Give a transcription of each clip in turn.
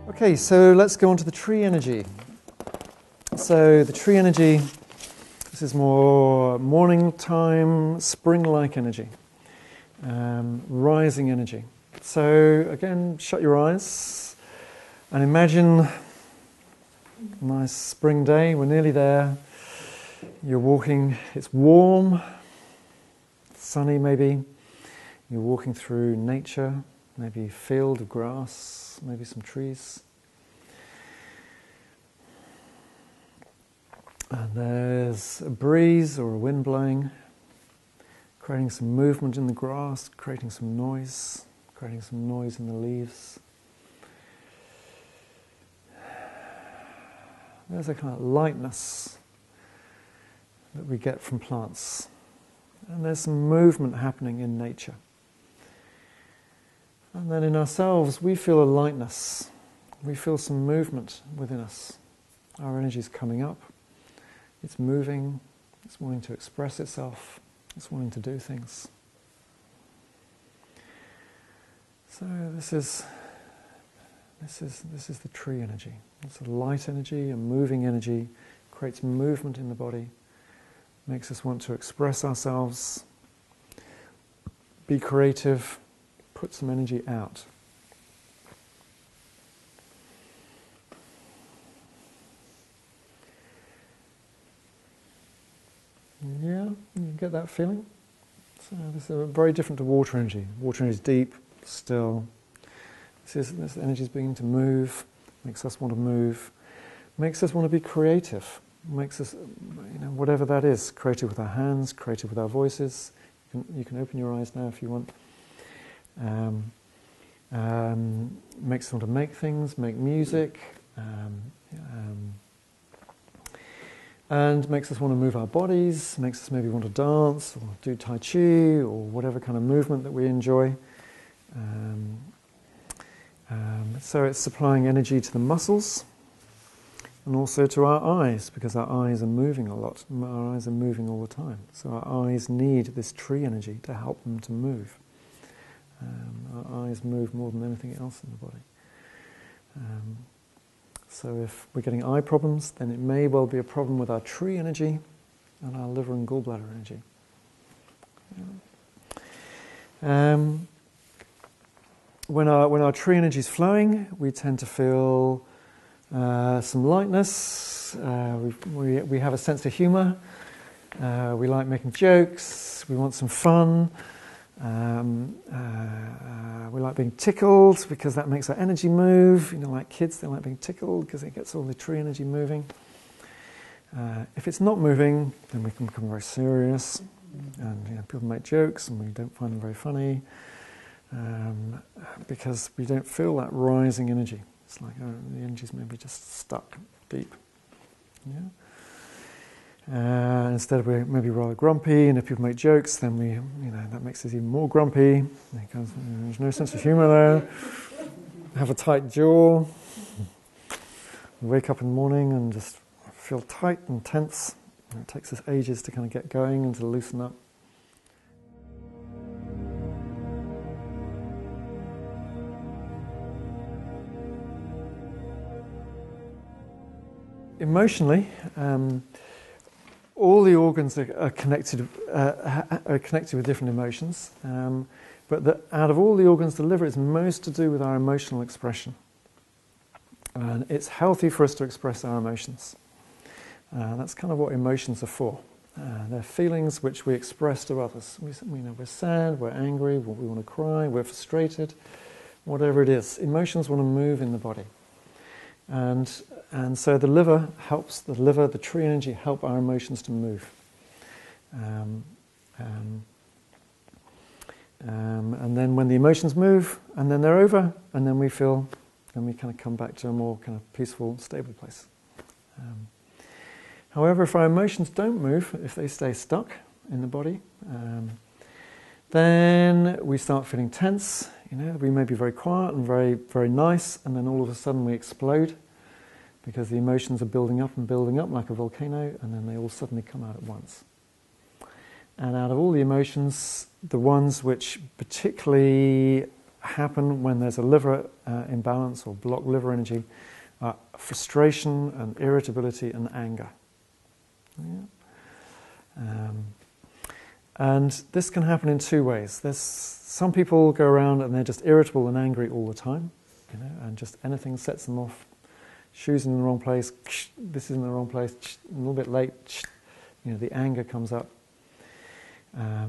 Okay, so let's go on to the tree energy. So the tree energy, this is more morning time, spring-like energy, rising energy. So again, shut your eyes and imagine a nice spring day. We're nearly there. You're walking, it's warm, sunny maybe. You're walking through nature, maybe a field of grass, maybe some trees. And there's a breeze or a wind blowing, creating some movement in the grass, creating some noise in the leaves. There's a kind of lightness that we get from plants. And there's some movement happening in nature. And then in ourselves, we feel a lightness. We feel some movement within us. Our energy is coming up. It's moving. It's wanting to express itself. It's wanting to do things. So this is the tree energy. It's a light energy, a moving energy, creates movement in the body, makes us want to express ourselves, be creative, put some energy out. Yeah, you get that feeling? So this is very different to water energy. Water energy is deep, still. This energy is beginning to move, makes us want to move, makes us want to be creative, makes us, whatever that is, creative with our hands, creative with our voices. You can open your eyes now if you want. Makes us want to make things, make music, and makes us want to move our bodies, makes us maybe want to dance or do Tai Chi or whatever kind of movement that we enjoy. So it's supplying energy to the muscles and also to our eyes, because our eyes are moving a lot. Our eyes are moving all the time. So our eyes need this tree energy to help them to move. Our eyes move more than anything else in the body. So if we're getting eye problems, then it may well be a problem with our tree energy and our liver and gallbladder energy. When our tree energy is flowing, we tend to feel some lightness. We have a sense of humour. We like making jokes. We want some fun. We like being tickled because that makes our energy move. Like kids, they like being tickled because it gets all the tree energy moving. If it's not moving, then we can become very serious, and people make jokes and we don't find them very funny because we don't feel that rising energy. It's like the energy's maybe just stuck deep. Yeah. Instead we're maybe rather grumpy, and if people make jokes, then that makes us even more grumpy because there's no sense of humour there. Have a tight jaw. We wake up in the morning and just feel tight and tense. And it takes us ages to kind of get going and to loosen up. Emotionally, all the organs are connected with different emotions, but out of all the organs, the liver is most to do with our emotional expression. And it's healthy for us to express our emotions. That's kind of what emotions are for. They're feelings which we express to others. We're sad, we're angry, we want to cry, we're frustrated, whatever it is. Emotions want to move in the body. And so the liver helps, the tree energy help our emotions to move. And then when the emotions move, and then they're over, and then we kind of come back to a more kind of peaceful, stable place. However, if our emotions don't move, if they stay stuck in the body, then we start feeling tense. We may be very quiet and very, very nice, and then all of a sudden we explode because the emotions are building up like a volcano, and then they all suddenly come out at once. And out of all the emotions, the ones which particularly happen when there's a liver imbalance or blocked liver energy are frustration and irritability and anger. Yeah. And this can happen in two ways. There's some people go around and they're just irritable and angry all the time, and just anything sets them off. Shoes in the wrong place, this is in the wrong place, a little bit late, the anger comes up.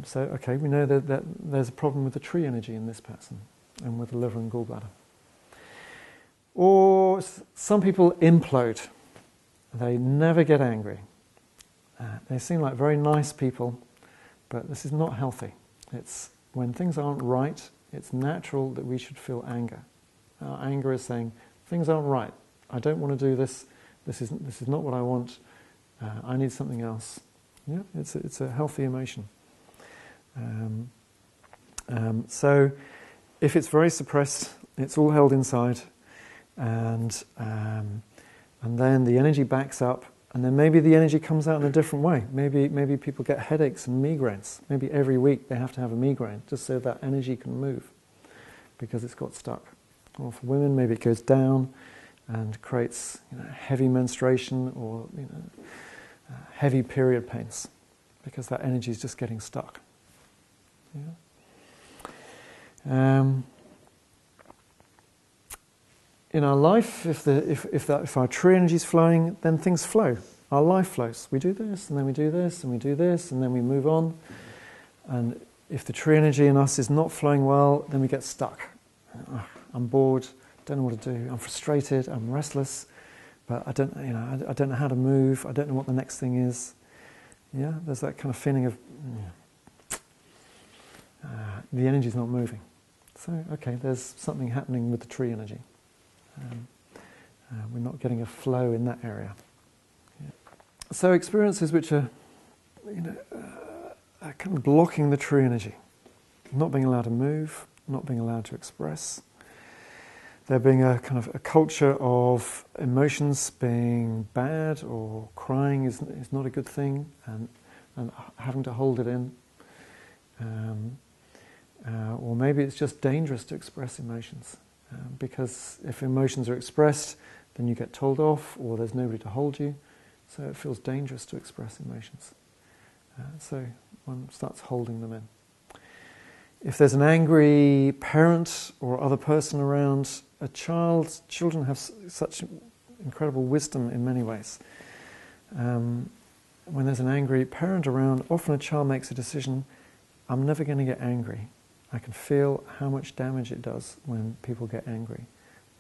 So, okay, we know that there's a problem with the tree energy in this person and with the liver and gallbladder. Or some people implode. They never get angry. They seem like very nice people, but this is not healthy. It's when things aren't right, it's natural that we should feel anger. Our anger is saying, things aren't right. I don't want to do this. This is not what I want. I need something else. Yeah, it's a healthy emotion. So if it's very suppressed, it's all held inside, and then the energy backs up, and then maybe the energy comes out in a different way. Maybe people get headaches and migraines. Maybe every week they have to have a migraine just so that energy can move because it's got stuck. Or for women, maybe it goes down and creates heavy menstruation or heavy period pains because that energy is just getting stuck. Yeah. In our life, if our tree energy is flowing, then things flow. Our life flows. We do this, and then we do this, and we do this, and then we move on. And if the tree energy in us is not flowing well, then we get stuck. I'm bored. Don't know what to do. I'm frustrated. I'm restless, but I don't know how to move. I don't know what the next thing is. Yeah, there's that kind of feeling of the energy's not moving. So, okay, there's something happening with the tree energy. We're not getting a flow in that area. Yeah. So experiences which are, are kind of blocking the tree energy, not being allowed to move, not being allowed to express. There being a kind of a culture of emotions being bad, or crying is not a good thing, and having to hold it in. Or maybe it's just dangerous to express emotions. Because if emotions are expressed, then you get told off, or there's nobody to hold you, so it feels dangerous to express emotions. So one starts holding them in. If there's an angry parent or other person around, children have such incredible wisdom in many ways. When there's an angry parent around, often a child makes a decision, I'm never going to get angry. I can feel how much damage it does when people get angry,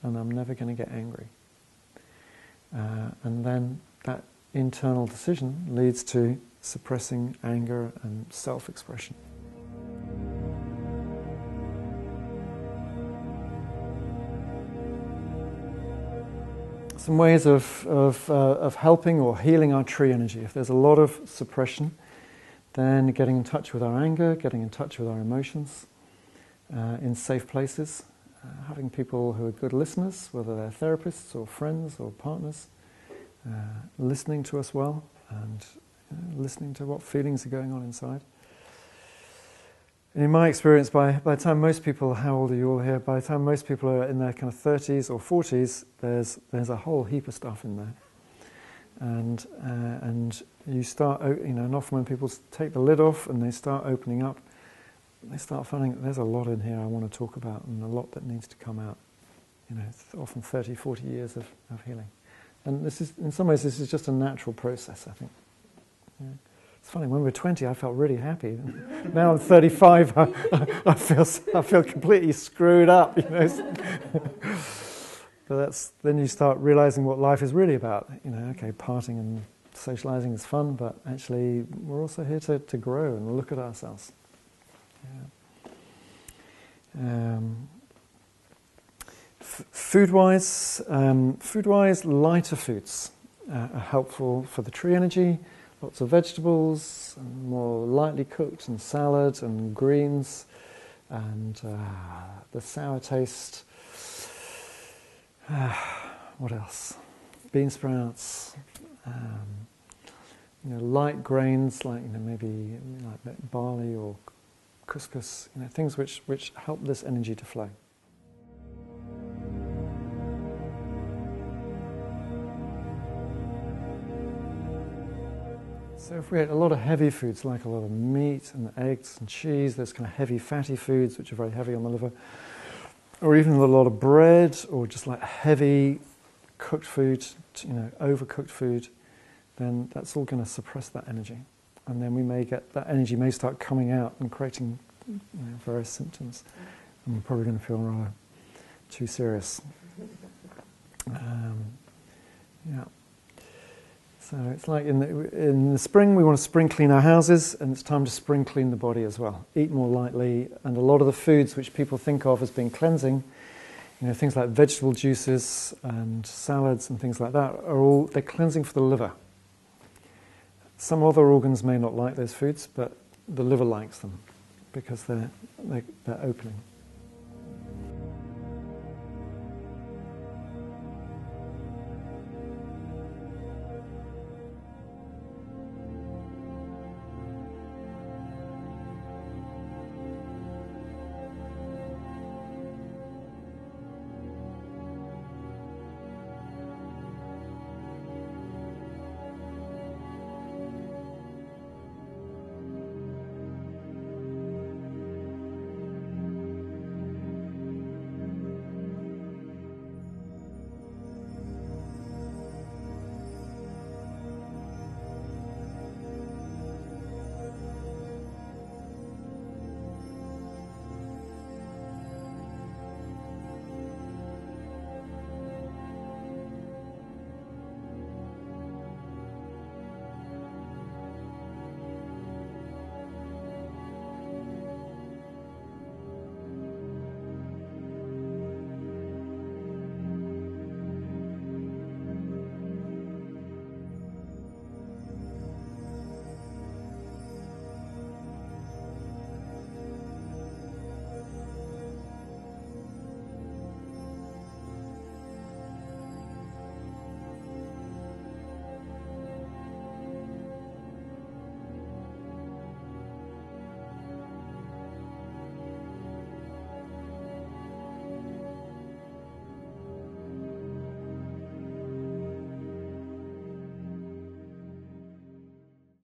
and I'm never going to get angry. And then that internal decision leads to suppressing anger and self-expression. Some ways of helping or healing our tree energy. If there's a lot of suppression, then getting in touch with our anger, getting in touch with our emotions, in safe places, having people who are good listeners, whether they're therapists or friends or partners, listening to us well and listening to what feelings are going on inside. And in my experience, by the time most people, how old are you all here? By the time most people are in their kind of 30s or 40s, there's a whole heap of stuff in there. And you start, and often when people take the lid off and they start opening up, they start finding there's a lot in here I want to talk about and a lot that needs to come out. It's often 30, 40 years of healing. And this is, in some ways, this is just a natural process, I think. Yeah. It's funny, when we were 20, I felt really happy. Now I'm 35, I feel completely screwed up, But then you start realizing what life is really about. Okay, partying and socializing is fun, but actually we're also here to grow and look at ourselves. Yeah. Food-wise, lighter foods are helpful for the tree energy. Lots of vegetables, and more lightly cooked, and salad and greens, and the sour taste. What else? Bean sprouts. Light grains like maybe like barley or couscous. Things which help this energy to flow. So if we ate a lot of heavy foods, like a lot of meat and eggs and cheese, those kind of heavy fatty foods which are very heavy on the liver, or even a lot of bread, or just like heavy cooked food, overcooked food, then that's all going to suppress that energy. And then we may get, that energy may start coming out and creating various symptoms. And we're probably going to feel rather too serious. Yeah. So it's like in the spring we want to spring clean our houses, and it's time to spring clean the body as well. Eat more lightly, and a lot of the foods which people think of as being cleansing, things like vegetable juices and salads and things like that, they're cleansing for the liver. Some other organs may not like those foods, but the liver likes them because they're opening.